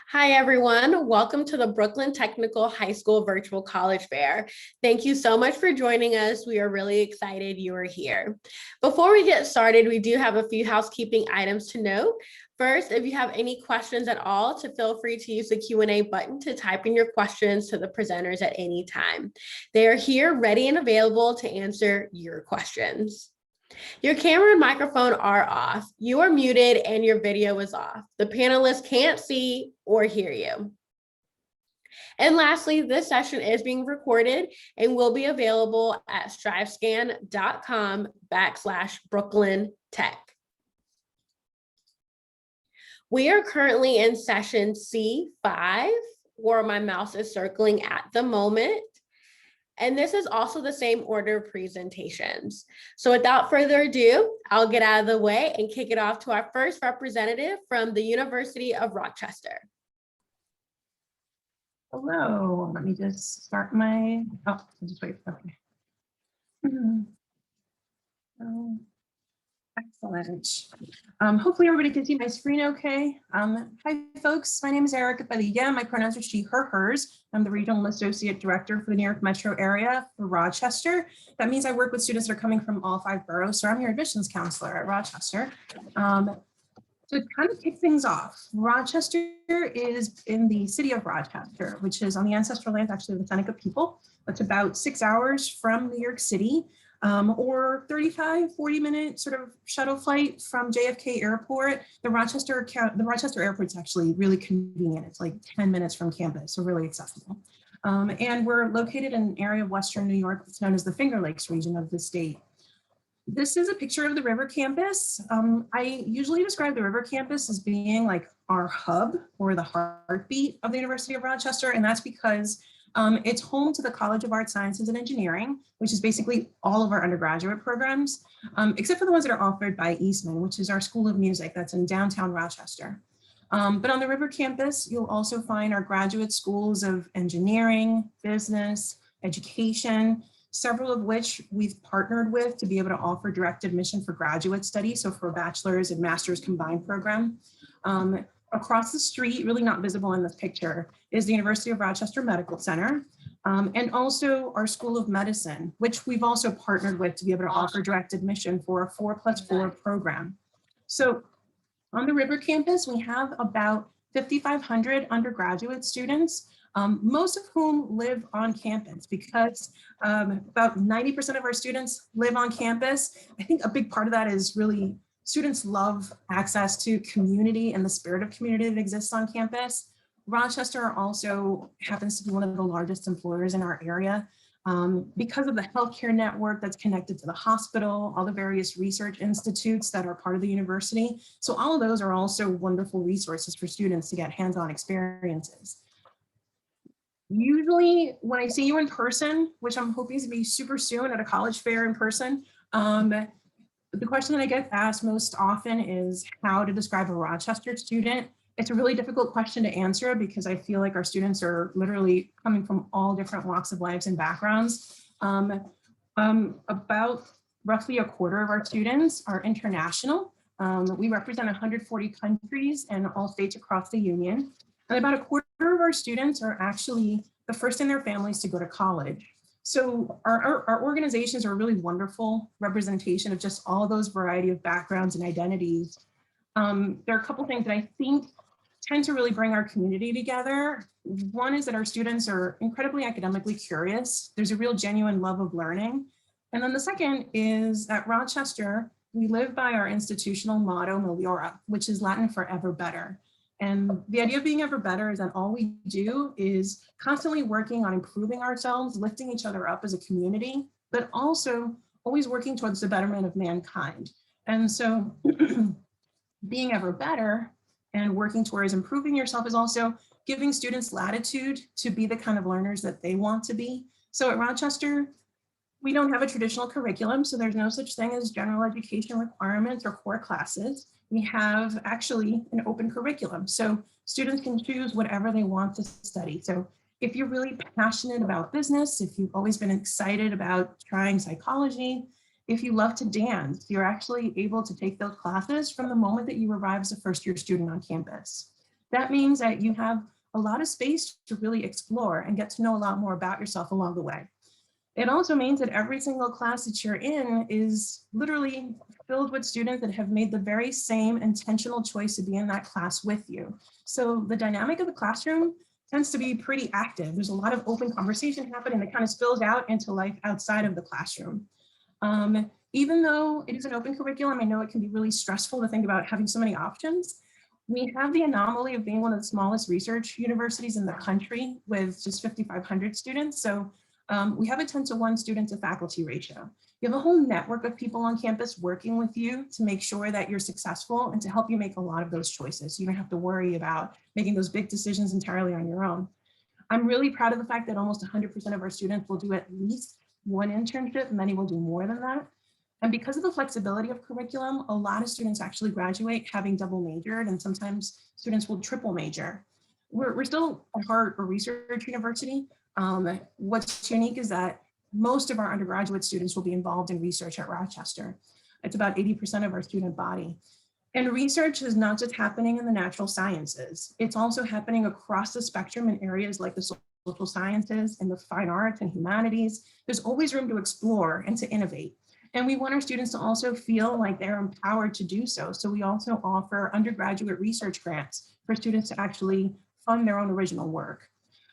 Hi, everyone. Welcome to the Brooklyn Technical High School Virtual College Fair. Thank you so much for joining us. We are really excited you are here. Before we get started, we do have a few housekeeping items to note. First, if you have any questions at all, feel free to use the Q&A button to type in your questions to the presenters at any time. They are here ready and available to answer your questions. Your camera and microphone are off. You are muted and your video is off. The panelists can't see or hear you. And lastly, this session is being recorded and will be available at strivescan.com/Brooklyn Tech. We are currently in session C5, where my mouse is circling at the moment. And this is also the same order of presentations. So without further ado, I'll get out of the way and kick it off to our first representative from the University of Rochester. Hello, let me just start my, I'll just wait for me. Excellent. Hopefully everybody can see my screen okay. Hi folks, my name is Erica Padilla. My pronouns are she, her, hers. I'm the Regional Associate Director for the New York Metro area for Rochester. That means I work with students that are coming from all 5 boroughs. So I'm your admissions counselor at Rochester. To kind of kick things off, Rochester is in the city of Rochester, which is on the ancestral lands actually of the Seneca people. It's about 6 hours from New York City. Or 35-40 minute sort of shuttle flight from JFK Airport. The Rochester Airport's actually really convenient. It's like 10 minutes from campus, so really accessible. And we're located in an area of Western New York that's known as the Finger Lakes region of the state. This is a picture of the River Campus. I usually describe the River Campus as being like our hub or the heartbeat of the University of Rochester, and that's because it's home to the College of Arts, Sciences, and Engineering, which is basically all of our undergraduate programs, except for the ones that are offered by Eastman, which is our School of Music that's in downtown Rochester. But on the River Campus, you'll also find our graduate schools of engineering, business, education, several of which we've partnered with to be able to offer direct admission for graduate studies, so for a bachelor's and master's combined program. Across the street, really not visible in this picture, is the University of Rochester Medical Center, and also our School of Medicine, which we've also partnered with to be able to offer direct admission for a 4+4 program. So on the River Campus, we have about 5,500 undergraduate students, most of whom live on campus because about 90% of our students live on campus. I think a big part of that is really students love access to community and the spirit of community that exists on campus. Rochester also happens to be one of the largest employers in our area because of the healthcare network that's connected to the hospital, all the various research institutes that are part of the university. So all of those are also wonderful resources for students to get hands-on experiences. Usually when I see you in person, which I'm hoping to be super soon at a college fair in person, the question that I get asked most often is how to describe a Rochester student. It's a really difficult question to answer because I feel like our students are literally coming from all different walks of lives and backgrounds. About roughly a quarter of our students are international. We represent 140 countries and all states across the union. And about a quarter of our students are actually the first in their families to go to college. So our organizations are a really wonderful representation of just all those variety of backgrounds and identities. There are a couple things that I think tend to really bring our community together. One is that our students are incredibly academically curious. There's a real genuine love of learning. And then the second is at Rochester, we live by our institutional motto, Meliora, which is Latin for ever better. And the idea of being ever better is that all we do is constantly working on improving ourselves, lifting each other up as a community, but also always working towards the betterment of mankind. And so being ever better and working towards improving yourself is also giving students latitude to be the kind of learners that they want to be. So at Rochester, we don't have a traditional curriculum, so there's no such thing as general education requirements or core classes. We have actually an open curriculum, so students can choose whatever they want to study. So if you're really passionate about business, if you've always been excited about trying psychology, if you love to dance, you're actually able to take those classes from the moment that you arrive as a first-year student on campus. That means that you have a lot of space to really explore and get to know a lot more about yourself along the way. It also means that every single class that you're in is literally filled with students that have made the very same intentional choice to be in that class with you. So the dynamic of the classroom tends to be pretty active. There's a lot of open conversation happening that kind of spills out into life outside of the classroom. Even though it is an open curriculum, I know it can be really stressful to think about having so many options. We have the anomaly of being one of the smallest research universities in the country with just 5,500 students. So we have a 10-to-1 student to faculty ratio. You have a whole network of people on campus working with you to make sure that you're successful and to help you make a lot of those choices. You don't have to worry about making those big decisions entirely on your own. I'm really proud of the fact that almost 100% of our students will do at least one internship. Many will do more than that. And because of the flexibility of curriculum, a lot of students actually graduate having double majored, and sometimes students will triple major. We're still at heart a research university. What's unique is that most of our undergraduate students will be involved in research at Rochester. It's about 80% of our student body. And research is not just happening in the natural sciences. It's also happening across the spectrum in areas like the social sciences and the fine arts and humanities. There's always room to explore and to innovate. And we want our students to also feel like they're empowered to do so. So we also offer undergraduate research grants for students to actually fund their own original work.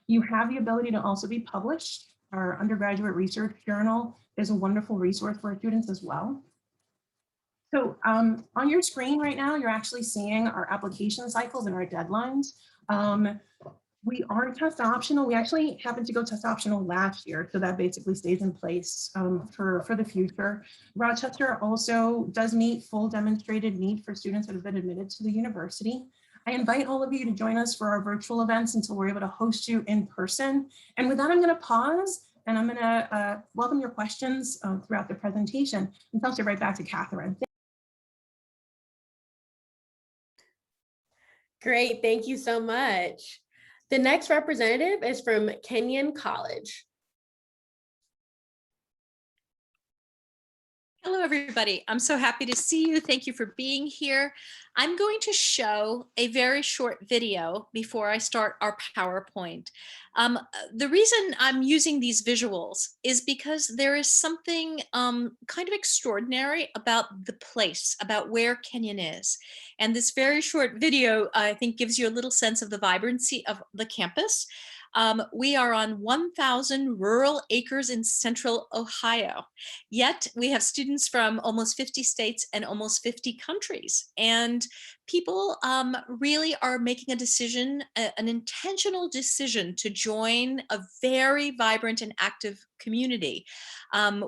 You have the ability to also be published. Our undergraduate research journal is a wonderful resource for our students as well. So on your screen right now, you're actually seeing our application cycles and our deadlines. We are test optional. We actually happened to go test optional last year, so that basically stays in place for the future. Rochester also does meet full demonstrated need for students that have been admitted to the university. I invite all of you to join us for our virtual events until we're able to host you in person. And with that, I'm going to pause and I'm going to welcome your questions throughout the presentation and toss it right back to Catherine. Great, thank you so much. The next representative is from Kenyon College. Hello, everybody. I'm so happy to see you. Thank you for being here. I'm going to show a very short video before I start our PowerPoint. The reason I'm using these visuals is because there is something kind of extraordinary about the place, about where Kenyon is. And this very short video, I think, gives you a little sense of the vibrancy of the campus. We are on 1,000 rural acres in central Ohio. Yet we have students from almost 50 states and almost 50 countries. And people really are making a decision, an intentional decision to join a very vibrant and active community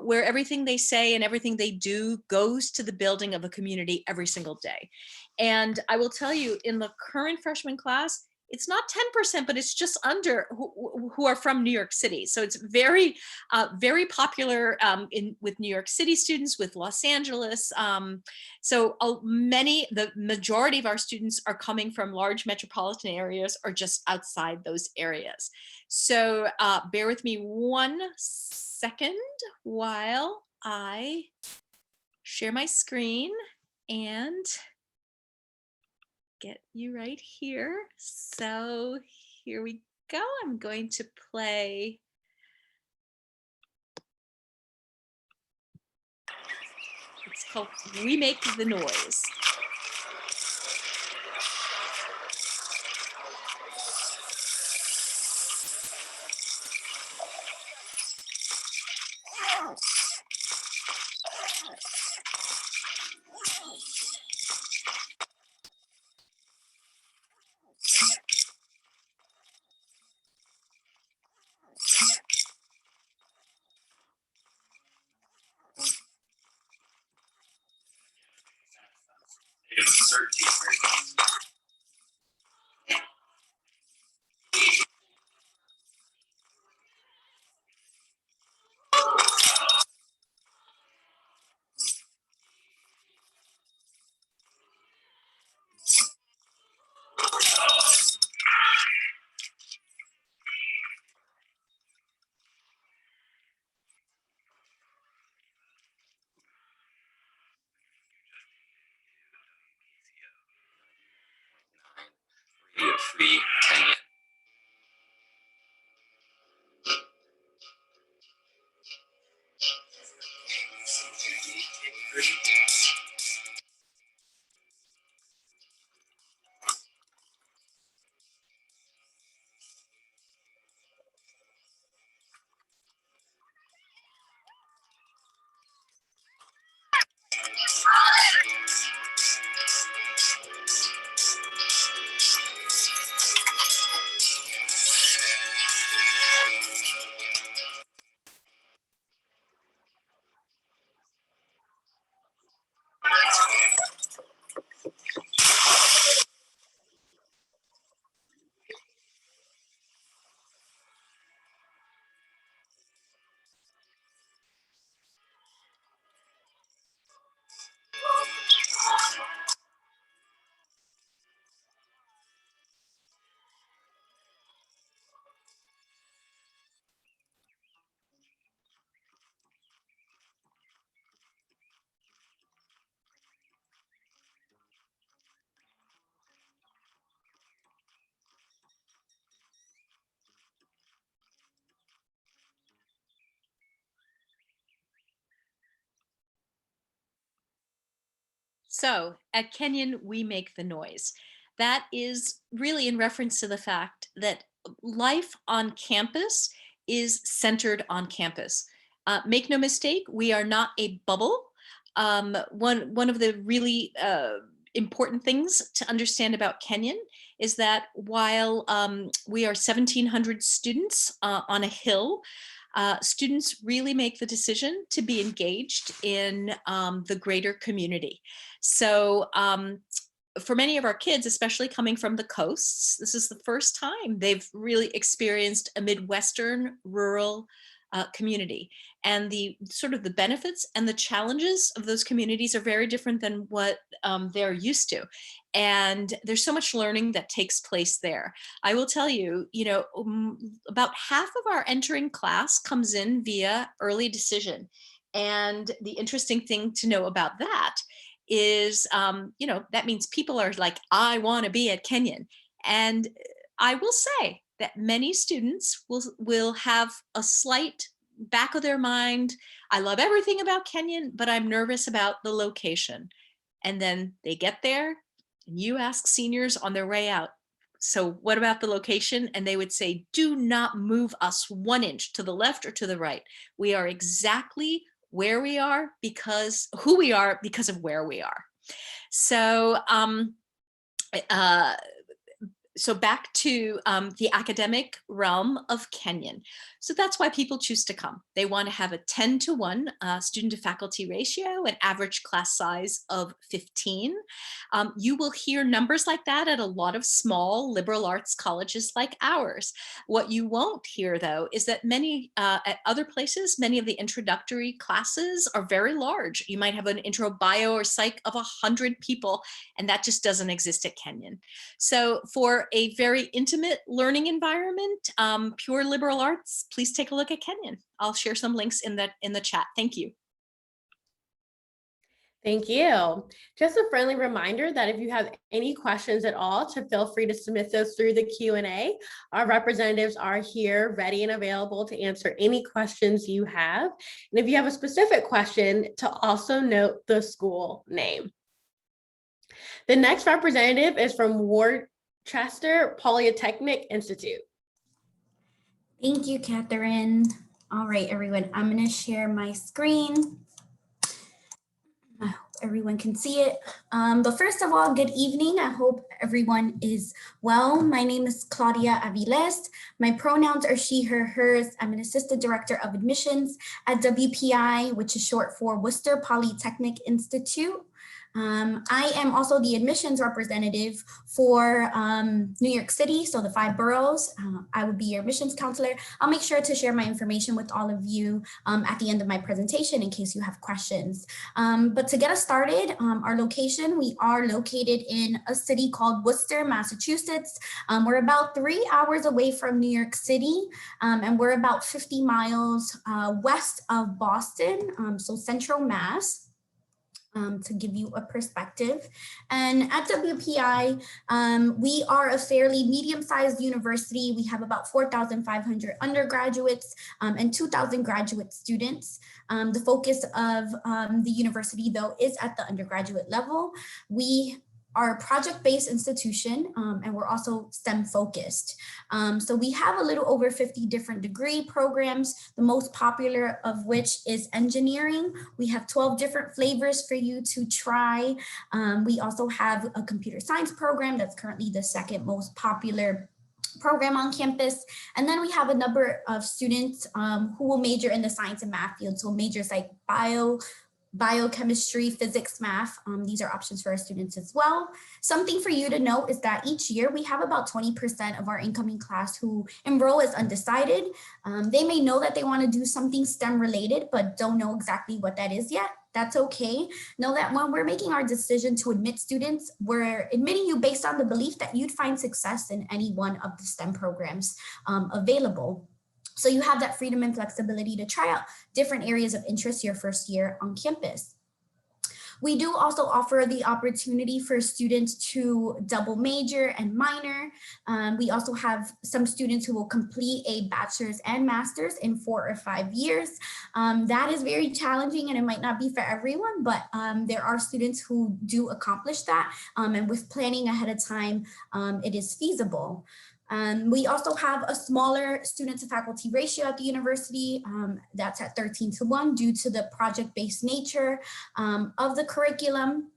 where everything they say and everything they do goes to the building of a community every single day. And I will tell you, in the current freshman class, it's not 10%, but it's just under who are from New York City. So it's very, very popular with New York City students, with Los Angeles. The majority of our students are coming from large metropolitan areas or just outside those areas. So bear with me 1 second while I share my screen and get you right here. So here we go. I'm going to play. It's called We Make the Noise. be a free Kenyon. So at Kenyon, we make the noise. That is really in reference to the fact that life on campus is centered on campus. Make no mistake, we are not a bubble. One of the really important things to understand about Kenyon is that while we are 1,700 students on a hill, students really make the decision to be engaged in the greater community. So for many of our kids, especially coming from the coasts, this is the first time they've really experienced a Midwestern rural community. And the sort of the benefits and the challenges of those communities are very different than what they're used to. And there's so much learning that takes place there. I will tell you, about half of our entering class comes in via early decision. And the interesting thing to know about that is, that means people are like, I want to be at Kenyon. And I will say that many students will have a slight back of their mind, I love everything about Kenyon, but I'm nervous about the location. And then they get there and you ask seniors on their way out, so what about the location? And they would say, do not move us 1 inch to the left or to the right. We are exactly where we are because who we are because of where we are. So so back to the academic realm of Kenyon. So that's why people choose to come. They want to have a 10-to-1 student to faculty ratio, an average class size of 15. You will hear numbers like that at a lot of small liberal arts colleges like ours. What you won't hear, though, is that many at other places, many of the introductory classes are very large. You might have an intro bio or psych of 100 people, and that just doesn't exist at Kenyon. So for a very intimate learning environment, pure liberal arts, please take a look at Kenyon. I'll share some links in the chat. Thank you. Thank you. Just a friendly reminder that if you have any questions at all, to feel free to submit those through the Q&A. Our representatives are here ready and available to answer any questions you have. And if you have a specific question, to also note the school name. The next representative is from Worcester Polytechnic Institute. Thank you, Catherine. All right, everyone, I'm going to share my screen. I hope everyone can see it. But first of all, good evening. I hope everyone is well. My name is Claudia Aviles. My pronouns are she, her, hers. I'm an assistant director of admissions at WPI, which is short for Worcester Polytechnic Institute. I am also the admissions representative for New York City, so the 5 boroughs. I will be your admissions counselor. I'll make sure to share my information with all of you at the end of my presentation in case you have questions. But to get us started, our location, we are located in a city called Worcester, Massachusetts. We're about 3 hours away from New York City, and we're about 50 miles west of Boston, so central Mass. to give you a perspective. And at WPI, we are a fairly medium-sized university. We have about 4,500 undergraduates and 2,000 graduate students. The focus of the university, though, is at the undergraduate level. We are a project-based institution, and we're also STEM focused. So we have a little over 50 different degree programs, the most popular of which is engineering. We have 12 different flavors for you to try. We also have a computer science program that's currently the second most popular program on campus. And then we have a number of students who will major in the science and math field. So majors like biochemistry, physics, math. These are options for our students as well. Something for you to note is that each year we have about 20% of our incoming class who enroll as undecided. They may know that they want to do something STEM related, but don't know exactly what that is yet. That's okay. Know that when we're making our decision to admit students, we're admitting you based on the belief that you'd find success in any one of the STEM programs available. So you have that freedom and flexibility to try out different areas of interest your first year on campus. We do also offer the opportunity for students to double major and minor. We also have some students who will complete a bachelor's and master's in 4 or 5 years. That is very challenging and it might not be for everyone, but there are students who do accomplish that. And with planning ahead of time, it is feasible. We also have a smaller student to faculty ratio at the university. That's at 13:1 due to the project-based nature of the curriculum.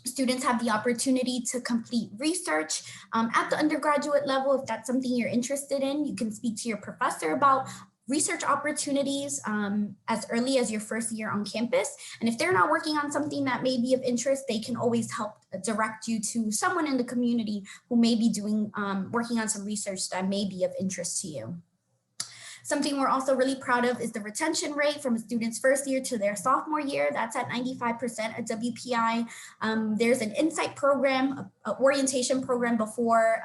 Students have the opportunity to complete research at the undergraduate level. If that's something you're interested in, you can speak to your professor about research opportunities as early as your first year on campus. And if they're not working on something that may be of interest, they can always help direct you to someone in the community who may be doing working on some research that may be of interest to you. Something we're also really proud of is the retention rate from a student's first year to their sophomore year. That's at 95% at WPI. There's an insight program, an orientation program before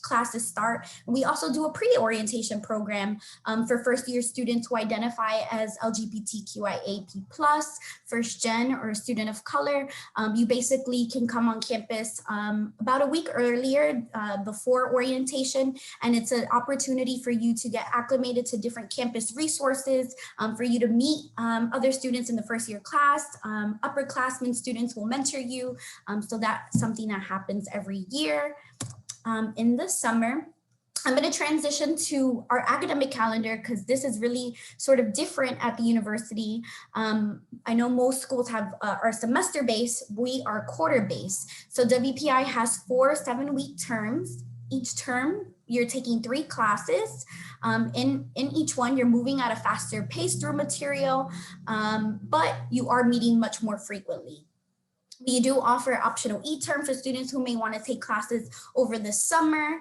classes start. We also do a pre-orientation program for first year students who identify as LGBTQIAP+, first gen, or a student of color. You basically can come on campus about a week earlier before orientation, and it's an opportunity for you to get acclimated to different campus resources, for you to meet other students in the first year class. Upperclassmen students will mentor you. So that's something that happens every year. In the summer, I'm going to transition to our academic calendar because this is really sort of different at the university. I know most schools have are semester-based. We are quarter-based. So WPI has 4 7-week terms. Each term, you're taking 3 classes. In each one, you're moving at a faster pace through material, but you are meeting much more frequently. We do offer optional e-term for students who may want to take classes over the summer.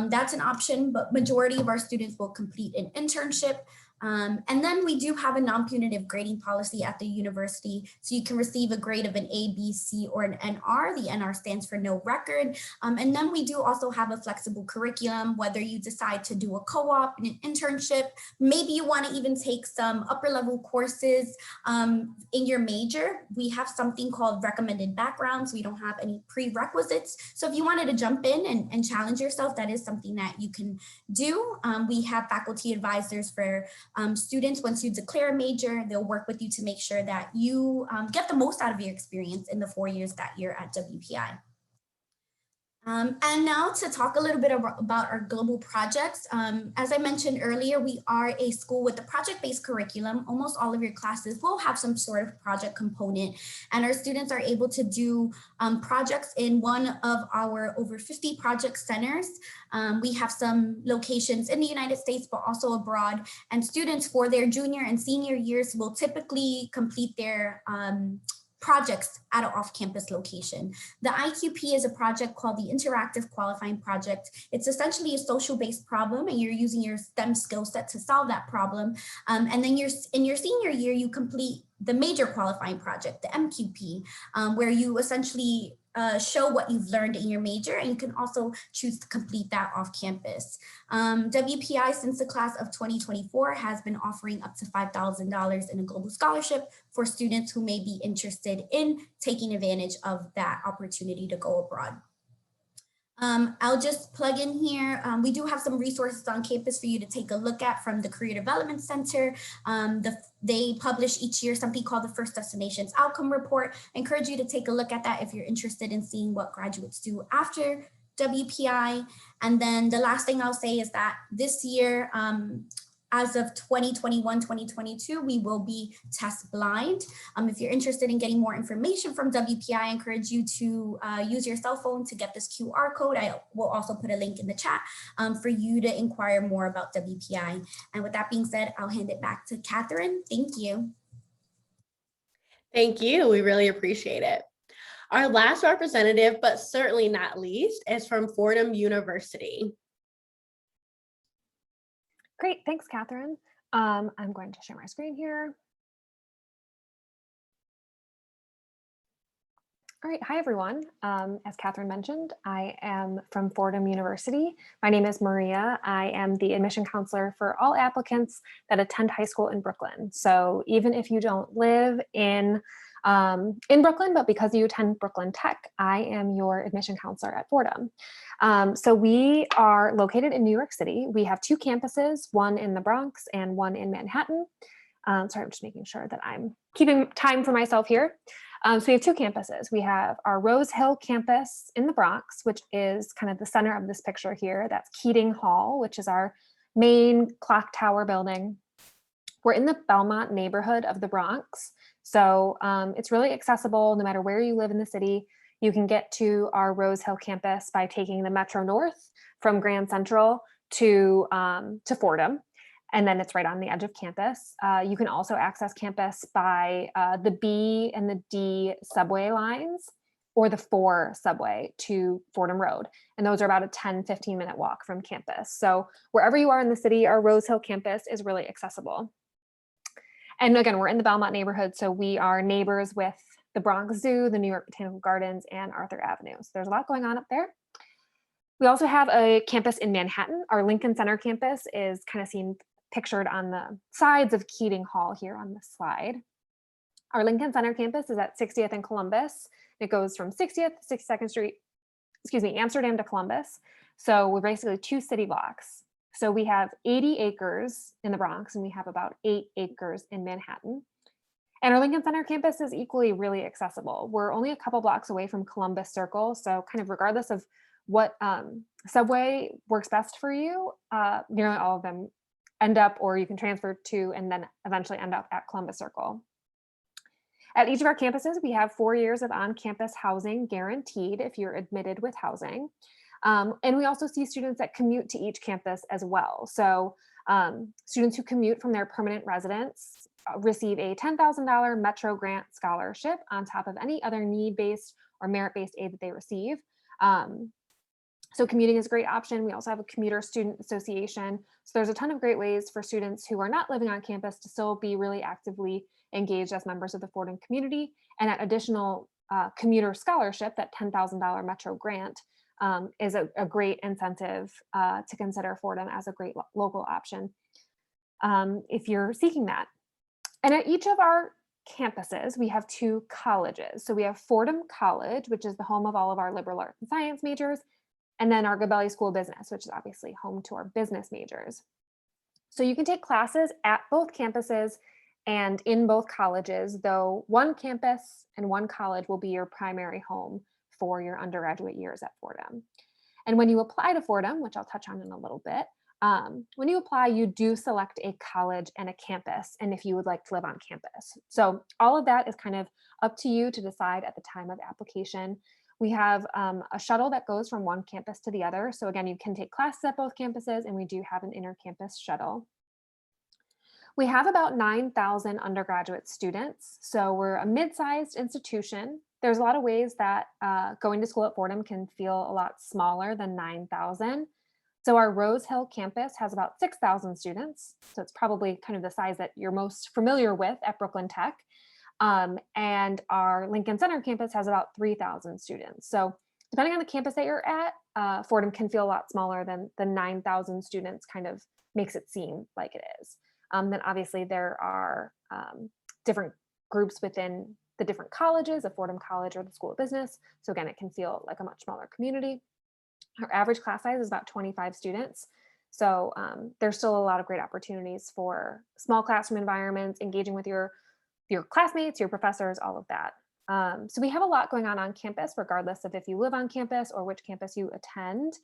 That's an option, but majority of our students will complete an internship. And then we do have a non-punitive grading policy at the university. So you can receive a grade of an A, B, C, or an NR. The NR stands for no record. And then we do also have a flexible curriculum, whether you decide to do a co-op and an internship, maybe you want to even take some upper level courses in your major. We have something called recommended backgrounds. We don't have any prerequisites. So if you wanted to jump in and challenge yourself, that is something that you can do. We have faculty advisors for students. Once you declare a major, they'll work with you to make sure that you get the most out of your experience in the 4 years that you're at WPI. And now to talk a little bit about our global projects. As I mentioned earlier, we are a school with a project-based curriculum. Almost all of your classes will have some sort of project component, and our students are able to do projects in one of our over 50 project centers. We have some locations in the United States, but also abroad, and students for their junior and senior years will typically complete their projects at an off-campus location. The IQP is a project called the Interactive Qualifying Project. It's essentially a social-based problem, and you're using your STEM skill set to solve that problem. And then in your senior year, you complete the major qualifying project, the MQP, where you essentially show what you've learned in your major, and you can also choose to complete that off campus. WPI, since the class of 2024, has been offering up to $5,000 in a global scholarship for students who may be interested in taking advantage of that opportunity to go abroad. I'll just plug in here. We do have some resources on campus for you to take a look at from the Career Development Center. They publish each year something called the First Destinations Outcome Report. I encourage you to take a look at that if you're interested in seeing what graduates do after WPI. And then the last thing I'll say is that this year, as of 2021-2022, we will be test blind. If you're interested in getting more information from WPI, I encourage you to use your cell phone to get this QR code. I will also put a link in the chat for you to inquire more about WPI. And with that being said, I'll hand it back to Catherine. Thank you. Thank you. We really appreciate it. Our last representative, but certainly not least, is from Fordham University. Great, thanks, Catherine. I'm going to share my screen here. All right, hi everyone. As Catherine mentioned, I am from Fordham University. My name is Maria. I am the admission counselor for all applicants that attend high school in Brooklyn. So even if you don't live in Brooklyn, but because you attend Brooklyn Tech, I am your admission counselor at Fordham. So we are located in New York City. We have two campuses, one in the Bronx and one in Manhattan. Sorry, I'm just making sure that I'm keeping time for myself here. So we have two campuses. We have our Rose Hill campus in the Bronx, which is kind of the center of this picture here. That's Keating Hall, which is our main clock tower building. We're in the Belmont neighborhood of the Bronx. So it's really accessible no matter where you live in the city. You can get to our Rose Hill campus by taking the Metro North from Grand Central to Fordham. And then it's right on the edge of campus. You can also access campus by the B and the D subway lines or the 4 subway to Fordham Road. And those are about a 10-15 minute walk from campus. So wherever you are in the city, our Rose Hill campus is really accessible. And again, we're in the Belmont neighborhood, so we are neighbors with the Bronx Zoo, the New York Botanical Gardens, and Arthur Avenue. So there's a lot going on up there. We also have a campus in Manhattan. Our Lincoln Center campus is kind of seen pictured on the sides of Keating Hall here on the slide. Our Lincoln Center campus is at 60th and Columbus. It goes from 60th, 62nd Street, Amsterdam to Columbus. So we're basically 2 city blocks. So we have 80 acres in the Bronx and we have about 8 acres in Manhattan. And our Lincoln Center campus is equally really accessible. We're only a couple blocks away from Columbus Circle. So kind of regardless of what subway works best for you, nearly all of them end up, or you can transfer to and then eventually end up at Columbus Circle. At each of our campuses, we have 4 years of on-campus housing guaranteed if you're admitted with housing. And we also see students that commute to each campus as well. So students who commute from their permanent residence receive a $10,000 Metro Grant scholarship on top of any other need-based or merit-based aid that they receive. So commuting is a great option. We also have a commuter student association. So there's a ton of great ways for students who are not living on campus to still be really actively engaged as members of the Fordham community. And that additional commuter scholarship, that $10,000 Metro Grant, is a great incentive to consider Fordham as a great local option if you're seeking that. And at each of our campuses, we have 2 colleges. So we have Fordham College, which is the home of all of our liberal arts and science majors, and then our Gabelli School of Business, which is obviously home to our business majors. So you can take classes at both campuses and in both colleges, though one campus and one college will be your primary home for your undergraduate years at Fordham. And when you apply to Fordham, which I'll touch on in a little bit, when you apply, you do select a college and a campus, and if you would like to live on campus. So all of that is kind of up to you to decide at the time of application. We have a shuttle that goes from one campus to the other. So again, you can take classes at both campuses, and we do have an inter-campus shuttle. We have about 9,000 undergraduate students. So we're a mid-sized institution. There's a lot of ways that going to school at Fordham can feel a lot smaller than 9,000. So our Rose Hill campus has about 6,000 students. So it's probably kind of the size that you're most familiar with at Brooklyn Tech. And our Lincoln Center campus has about 3,000 students. So depending on the campus that you're at, Fordham can feel a lot smaller than the 9,000 students kind of makes it seem like it is. Then obviously there are different groups within the different colleges, of Fordham College or the School of Business. So again, it can feel like a much smaller community. Our average class size is about 25 students. So there's still a lot of great opportunities for small classroom environments, engaging with your classmates, your professors, all of that. So we have a lot going on campus, regardless of if you live on campus or which campus you attend.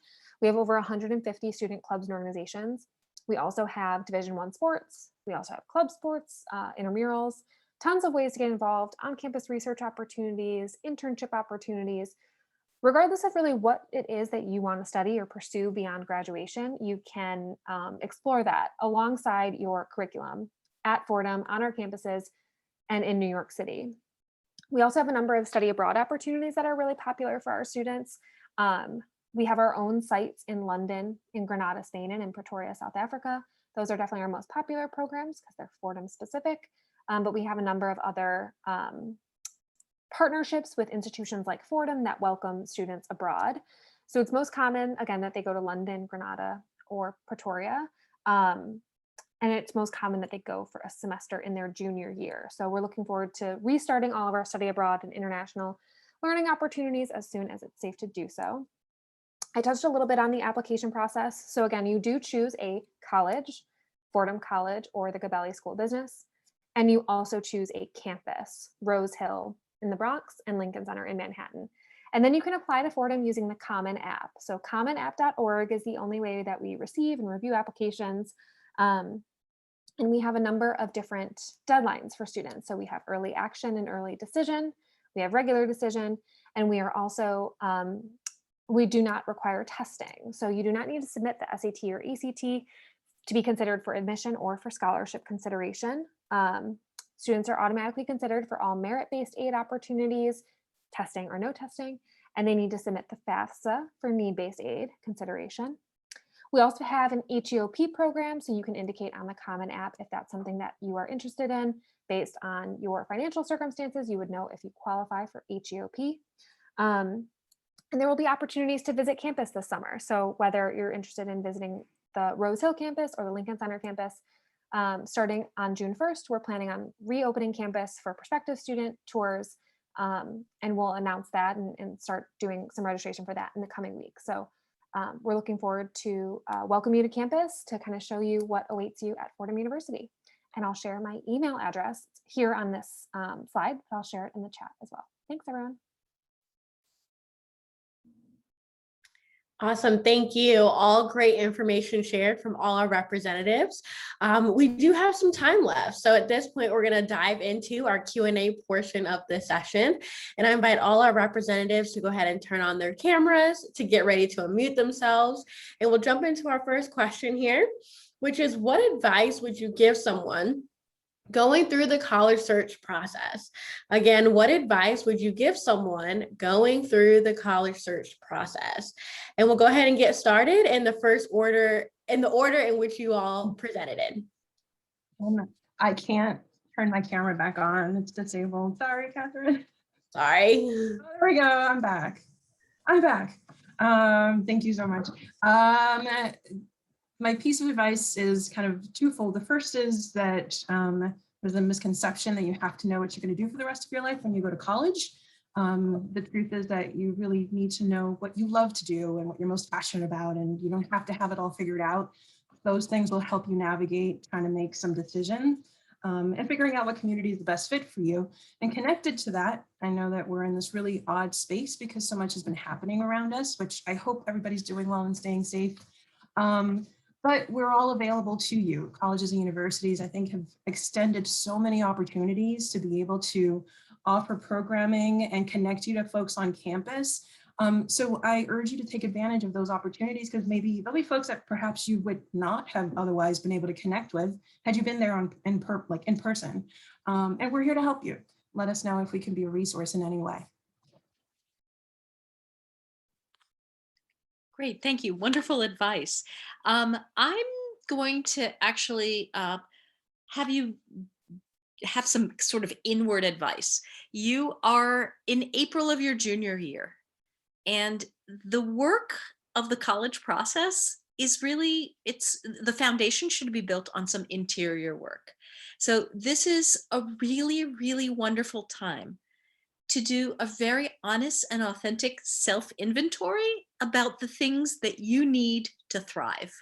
We have over 150 student clubs and organizations. We also have Division I sports. We also have club sports, intramurals, tons of ways to get involved, on-campus research opportunities, internship opportunities. Regardless of really what it is that you want to study or pursue beyond graduation, you can explore that alongside your curriculum at Fordham, on our campuses, and in New York City. We also have a number of study abroad opportunities that are really popular for our students. We have our own sites in London, in Grenada, Spain, and in Pretoria, South Africa. Those are definitely our most popular programs because they're Fordham specific. But we have a number of other partnerships with institutions like Fordham that welcome students abroad. So it's most common, again, that they go to London, Grenada, or Pretoria. And it's most common that they go for a semester in their junior year. So we're looking forward to restarting all of our study abroad and international learning opportunities as soon as it's safe to do so. I touched a little bit on the application process. So again, you do choose a college, Fordham College or the Gabelli School of Business. And you also choose a campus, Rose Hill in the Bronx and Lincoln Center in Manhattan. And then you can apply to Fordham using the Common App. So commonapp.org is the only way that we receive and review applications. And we have a number of different deadlines for students. So we have early action and early decision. We have regular decision. And we are also, we do not require testing. So you do not need to submit the SAT or ACT to be considered for admission or for scholarship consideration. Students are automatically considered for all merit-based aid opportunities, testing or no testing, and they need to submit the FAFSA for need-based aid consideration. We also have an HEOP program, so you can indicate on the Common App if that's something that you are interested in. Based on your financial circumstances, you would know if you qualify for HEOP. And there will be opportunities to visit campus this summer. So whether you're interested in visiting the Rose Hill campus or the Lincoln Center campus, starting on June 1st, we're planning on reopening campus for prospective student tours, and we'll announce that and start doing some registration for that in the coming week. So we're looking forward to welcome you to campus to kind of show you what awaits you at Fordham University. And I'll share my email address here on this slide, but I'll share it in the chat as well. Thanks, everyone. Awesome. Thank you. All great information shared from all our representatives. We do have some time left. So at this point, we're going to dive into our Q&A portion of the session. And I invite all our representatives to go ahead and turn on their cameras to get ready to unmute themselves. And we'll jump into our first question here, which is, what advice would you give someone going through the college search process? Again, what advice would you give someone going through the college search process? And we'll go ahead and get started in the order in which you all presented it. I can't turn my camera back on. It's disabled. Sorry, Catherine. Sorry. Oh, there we go. I'm back. Thank you so much. My piece of advice is kind of twofold. The first is that there's a misconception that you have to know what you're going to do for the rest of your life when you go to college. The truth is that you really need to know what you love to do and what you're most passionate about, and you don't have to have it all figured out. Those things will help you navigate trying to make some decisions and figuring out what community is the best fit for you. And connected to that, I know that we're in this really odd space because so much has been happening around us, which I hope everybody's doing well and staying safe. But we're all available to you. Colleges and universities, I think, have extended so many opportunities to be able to offer programming and connect you to folks on campus. So I urge you to take advantage of those opportunities, because maybe there'll be folks that perhaps you would not have otherwise been able to connect with had you been there in person. And we're here to help you. Let us know if we can be a resource in any way. Great, thank you. Wonderful advice. I'm going to actually have you have some sort of inward advice. You are in April of your junior year, and the work of the college process is really, the foundation should be built on some interior work. So this is a really, really wonderful time to do a very honest and authentic self-inventory about the things that you need to thrive.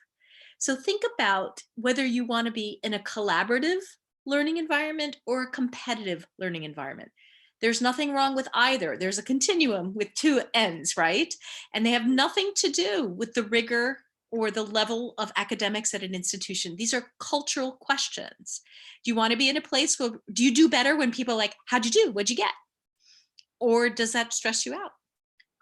So think about whether you want to be in a collaborative learning environment or a competitive learning environment. There's nothing wrong with either. There's a continuum with two ends, right? And they have nothing to do with the rigor or the level of academics at an institution. These are cultural questions. Do you want to be in a place where, do you do better when people are like, how'd you do? What'd you get? Or does that stress you out?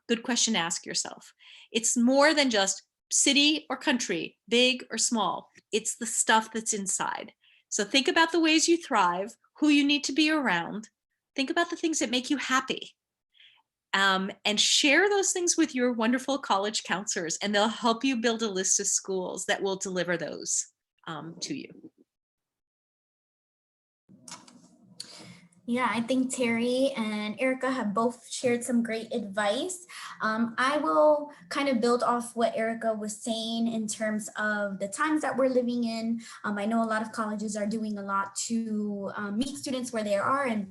Good question to ask yourself. It's more than just city or country, big or small. It's the stuff that's inside. So think about the ways you thrive, who you need to be around. Think about the things that make you happy. And share those things with your wonderful college counselors, and they'll help you build a list of schools that will deliver those to you. Yeah, I think Terry and Erica have both shared some great advice. I will kind of build off what Erica was saying in terms of the times that we're living in. I know a lot of colleges are doing a lot to meet students where they are, and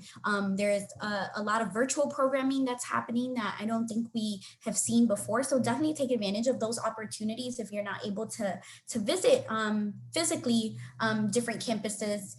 there's a lot of virtual programming that's happening that I don't think we have seen before. So definitely take advantage of those opportunities if you're not able to visit physically different campuses.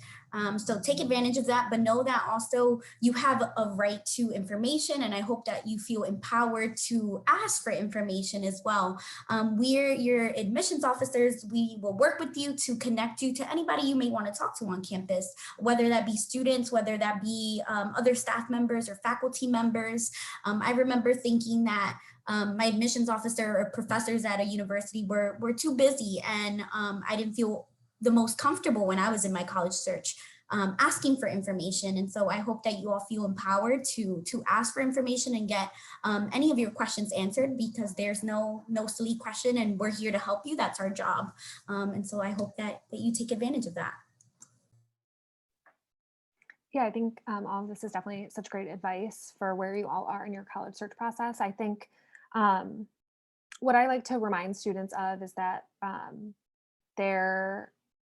So take advantage of that, but know that also you have a right to information, and I hope that you feel empowered to ask for information as well. We're your admissions officers. We will work with you to connect you to anybody you may want to talk to on campus, whether that be students, whether that be other staff members or faculty members. I remember thinking that my admissions officer or professors at a university were too busy, and I didn't feel the most comfortable when I was in my college search asking for information. And so I hope that you all feel empowered to ask for information and get any of your questions answered, because there's no silly question, and we're here to help you. That's our job. And so I hope that you take advantage of that. Yeah, I think all of this is definitely such great advice for where you all are in your college search process. I think what I like to remind students of is that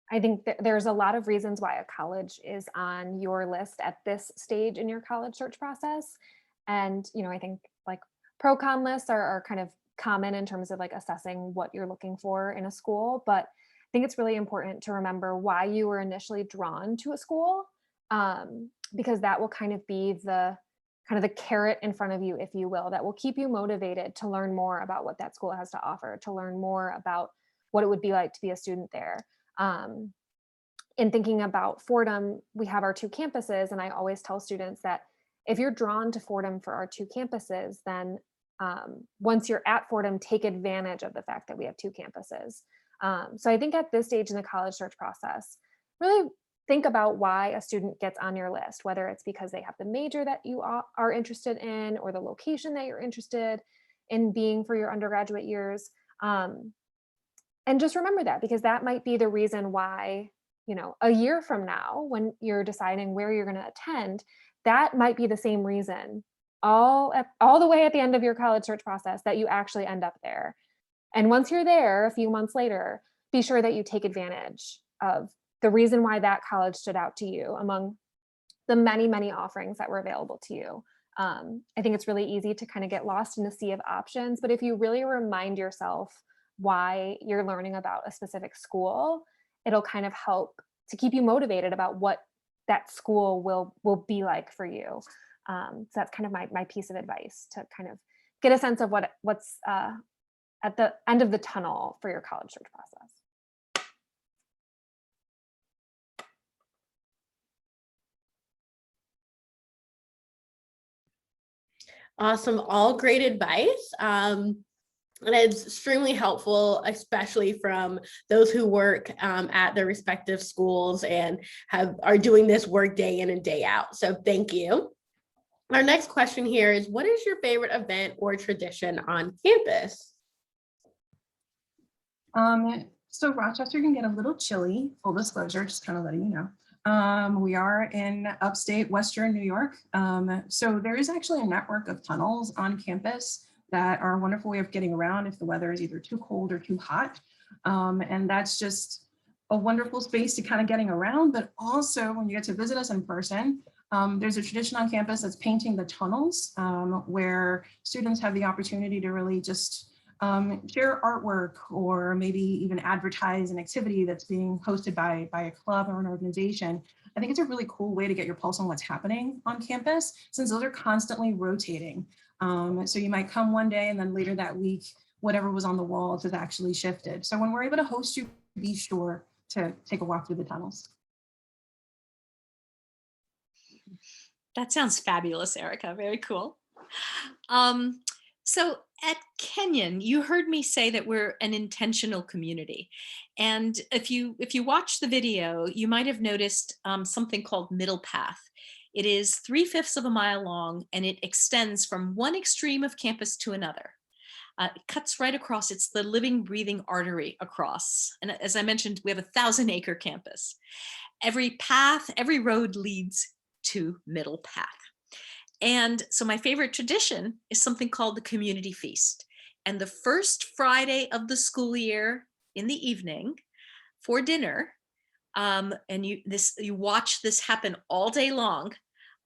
I think there's a lot of reasons why a college is on your list at this stage in your college search process. And, I think like pro-con lists are kind of common in terms of like assessing what you're looking for in a school. But I think it's really important to remember why you were initially drawn to a school, because that will kind of be the carrot in front of you, if you will, that will keep you motivated to learn more about what that school has to offer, to learn more about what it would be like to be a student there. In thinking about Fordham, we have our two campuses, and I always tell students that if you're drawn to Fordham for our two campuses, then once you're at Fordham, take advantage of the fact that we have two campuses. So I think at this stage in the college search process, really think about why a student gets on your list, whether it's because they have the major that you are interested in, or the location that you're interested in being for your undergraduate years. And just remember that, because that might be the reason why, a year from now, when you're deciding where you're going to attend, that might be the same reason all the way at the end of your college search process that you actually end up there. And once you're there a few months later, be sure that you take advantage of the reason why that college stood out to you among the many, many offerings that were available to you. I think it's really easy to kind of get lost in the sea of options, but if you really remind yourself why you're learning about a specific school, it'll kind of help to keep you motivated about what that school will be like for you. So that's kind of my piece of advice, to kind of get a sense of what's at the end of the tunnel for your college search process. Awesome. All great advice. And it's extremely helpful, especially from those who work at their respective schools and are doing this work day in and day out. So thank you. Our next question here is, what is your favorite event or tradition on campus? So Rochester can get a little chilly, full disclosure, just kind of letting you know. We are in upstate Western New York. So there is actually a network of tunnels on campus that are a wonderful way of getting around if the weather is either too cold or too hot. And that's just a wonderful space to kind of getting around, but also when you get to visit us in person, there's a tradition on campus that's painting the tunnels, where students have the opportunity to really just share artwork or maybe even advertise an activity that's being hosted by a club or an organization. I think it's a really cool way to get your pulse on what's happening on campus, since those are constantly rotating. So you might come one day and then later that week, whatever was on the walls has actually shifted. So when we're able to host you, be sure to take a walk through the tunnels. That sounds fabulous, Erica. Very cool. So at Kenyon, you heard me say that we're an intentional community. And if you watch the video, you might have noticed something called Middle Path. It is 3/5 of a mile long, and it extends from one extreme of campus to another. It cuts right across. It's the living, breathing artery across. And as I mentioned, we have a 1,000-acre campus. Every path, every road leads to Middle Path. And so my favorite tradition is something called the community feast. And the first Friday of the school year in the evening for dinner, and you watch this happen all day long,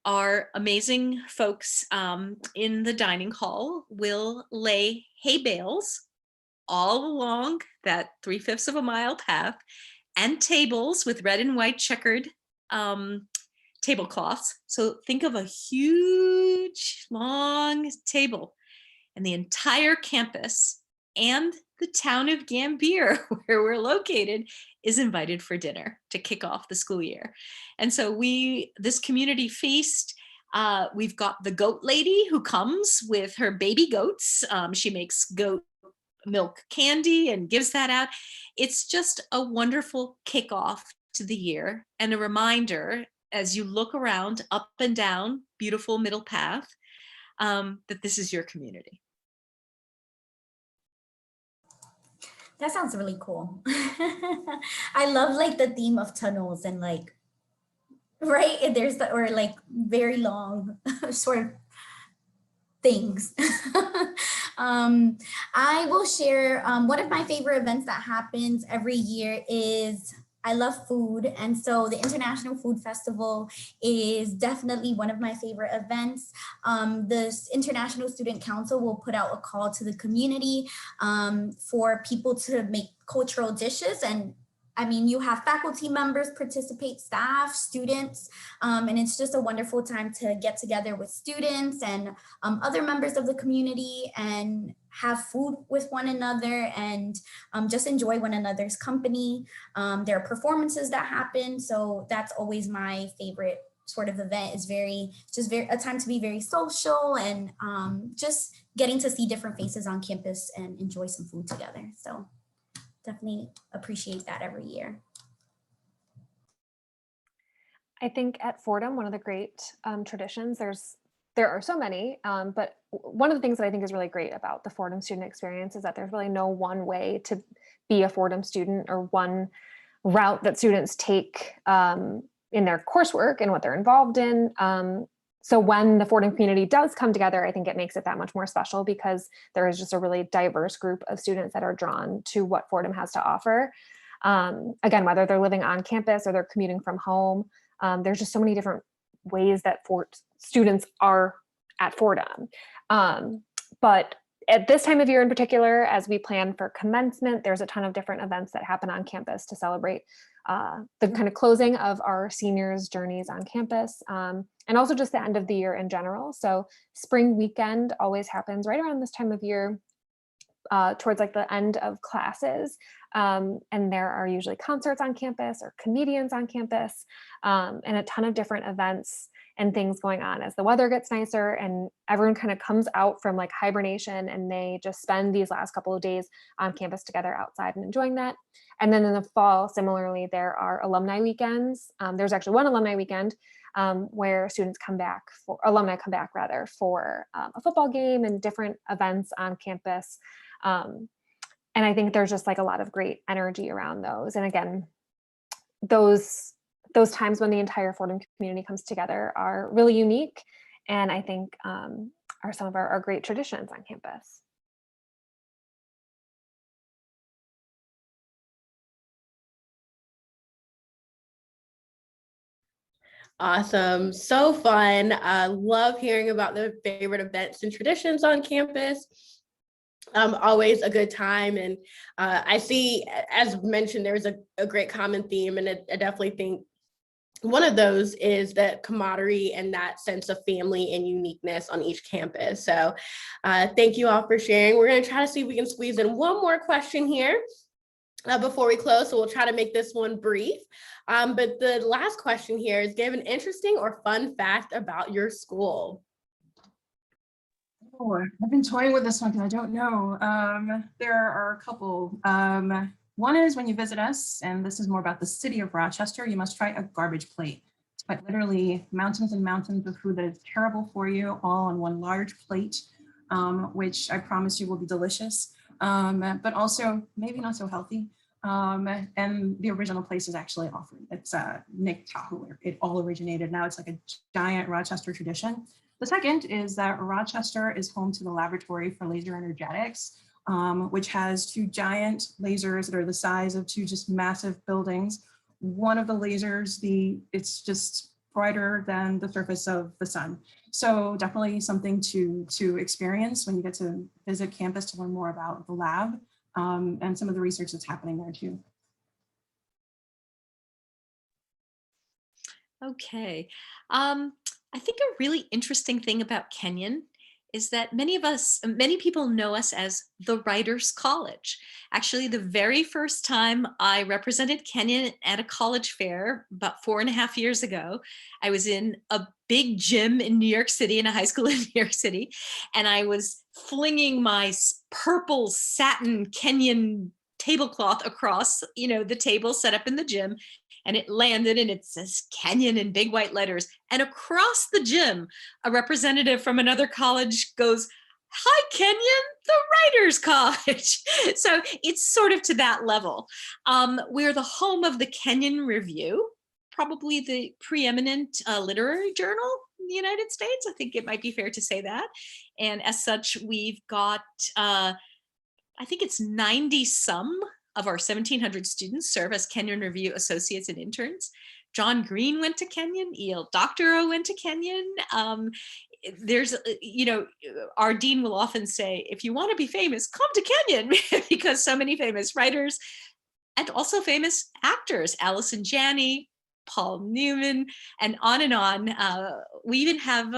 our amazing folks in the dining hall will lay hay bales all along that 3/5 of a mile path, and tables with red and white checkered tablecloths. So think of a huge, long table, and the entire campus and the town of Gambier, where we're located, is invited for dinner to kick off the school year. And so this community feast, we've got the goat lady who comes with her baby goats. She makes goat milk candy and gives that out. It's just a wonderful kickoff to the year and a reminder as you look around up and down beautiful Middle Path that this is your community. That sounds really cool. I love like the theme of tunnels and like, right? And there's the, or like very long sort of things. I will share one of my favorite events that happens every year is I love food. And so the International Food Festival is definitely one of my favorite events. The International Student Council will put out a call to the community for people to make cultural dishes. And I mean, you have faculty members participate, staff, students, and it's just a wonderful time to get together with students and other members of the community and have food with one another and just enjoy one another's company. There are performances that happen, so that's always my favorite sort of event. Is just a time to be very social and just getting to see different faces on campus and enjoy some food together. So definitely appreciate that every year. I think at Fordham, one of the great traditions, there are so many, but one of the things that I think is really great about the Fordham student experience is that there's really no one way to be a Fordham student or one route that students take in their coursework and what they're involved in. So when the Fordham community does come together, I think it makes it that much more special because there is just a really diverse group of students that are drawn to what Fordham has to offer. Again, whether they're living on campus or they're commuting from home, there's just so many different ways that students are at Fordham. But at this time of year in particular, as we plan for commencement, there's a ton of different events that happen on campus to celebrate the kind of closing of our seniors' journeys on campus, and also just the end of the year in general. So spring weekend always happens right around this time of year, towards like the end of classes. And there are usually concerts on campus or comedians on campus, and a ton of different events and things going on as the weather gets nicer and everyone kind of comes out from like hibernation and they just spend these last couple of days on campus together outside and enjoying that. And then in the fall, similarly, there are alumni weekends. There's actually one alumni weekend where alumni come back for a football game and different events on campus. And I think there's just like a lot of great energy around those. And again, those those times when the entire Fordham community comes together are really unique, and I think are some of our great traditions on campus. Awesome. So fun. Love hearing about the favorite events and traditions on campus. Always a good time. And I see, as mentioned, there's a great common theme. And I definitely think one of those is that camaraderie and that sense of family and uniqueness on each campus. So thank you all for sharing. We're going to try to see if we can squeeze in one more question here before we close. So we'll try to make this one brief. But the last question here is, give an interesting or fun fact about your school. Oh, I've been toying with this one because I don't know. There are a couple. One is when you visit us, and this is more about the city of Rochester, you must try a garbage plate. It's quite literally mountains and mountains of food that is terrible for you, all on one large plate, which I promise you will be delicious, but also maybe not so healthy. And the original place is actually Offord. It's Nick Tahoe, where it all originated. Now it's like a giant Rochester tradition. The second is that Rochester is home to the Laboratory for Laser Energetics, which has two giant lasers that are the size of two just massive buildings. One of the lasers, it's just brighter than the surface of the sun. So definitely something to experience when you get to visit campus to learn more about the lab and some of the research that's happening there too. Okay. I think a really interesting thing about Kenyon is that many people know us as the Writers' College. Actually, the very first time I represented Kenyon at a college fair about 4.5 years ago, I was in a big gym in New York City, in a high school in New York City, and I was flinging my purple satin Kenyon tablecloth across, the table set up in the gym. And it landed and it says Kenyon in big white letters. And across the gym, a representative from another college goes, "Hi, Kenyon, the Writers' College." So it's sort of to that level. We're the home of the Kenyon Review, probably the preeminent literary journal in the United States. I think it might be fair to say that. And as such, we've got, I think it's 90 some of our 1,700 students serve as Kenyon Review associates and interns. John Green went to Kenyon, E.L. Doctorow went to Kenyon. There's, our dean will often say, if you want to be famous, come to Kenyon, because so many famous writers and also famous actors, Allison Janney, Paul Newman, and on and on. We even have,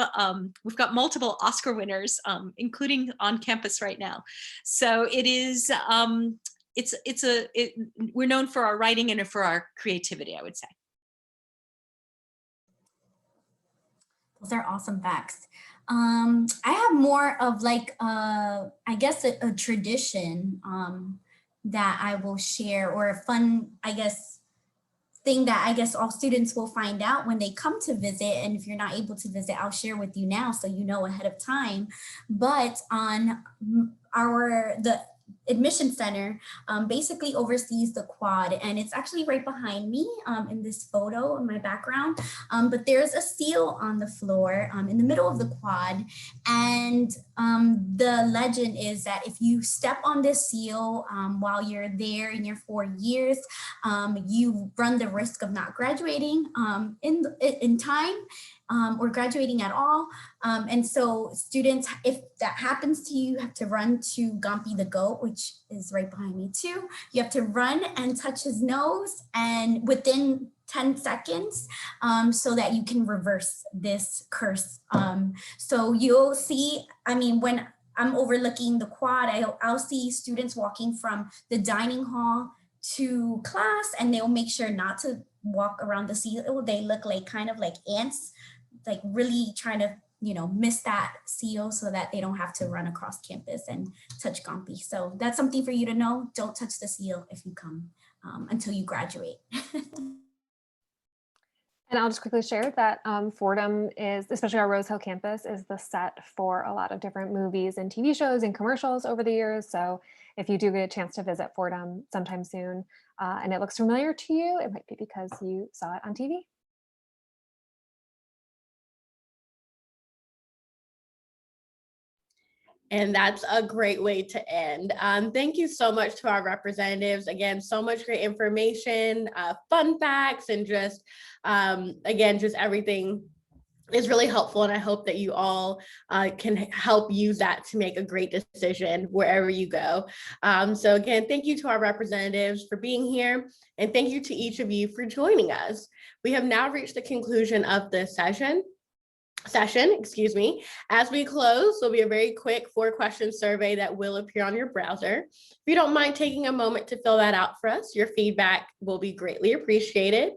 we've got multiple Oscar winners, including on campus right now. So it is, we're known for our writing and for our creativity, I would say. Those are awesome facts. I have more of like, I guess a tradition that I will share, or a fun, I guess, thing that I guess all students will find out when they come to visit. And if you're not able to visit, I'll share with you now so you know ahead of time. But on the admission center basically oversees the quad, and it's actually right behind me in this photo in my background, but there's a seal on the floor in the middle of the quad, and the legend is that if you step on this seal while you're there in your 4 years, you run the risk of not graduating in time, or graduating at all. And so students, if that happens to you, have to run to Gumpy the goat, which is right behind me too. You have to run and touch his nose, and within 10 seconds, so that you can reverse this curse. So you'll see, I mean, when I'm overlooking the quad, I'll see students walking from the dining hall to class, and they'll make sure not to walk around the seal. They look like kind of like ants, like really trying to, miss that seal so that they don't have to run across campus and touch Gumpy. So that's something for you to know. Don't touch the seal if you come until you graduate. And I'll just quickly share that Fordham is, especially our Rose Hill campus, is the set for a lot of different movies and TV shows and commercials over the years. So if you do get a chance to visit Fordham sometime soon and it looks familiar to you, it might be because you saw it on TV. And that's a great way to end. Thank you so much to our representatives. Again, so much great information, fun facts, and just, again, just everything is really helpful. And I hope that you all can help use that to make a great decision wherever you go. So again, thank you to our representatives for being here. And thank you to each of you for joining us. We have now reached the conclusion of this session. As we close, there'll be a very quick 4-question survey that will appear on your browser. If you don't mind taking a moment to fill that out for us, your feedback will be greatly appreciated.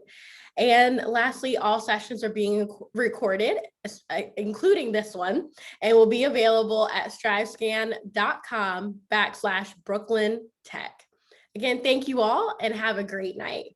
And lastly, all sessions are being recorded, including this one, and will be available at strivescan.com/BrooklynTech. Again, thank you all and have a great night.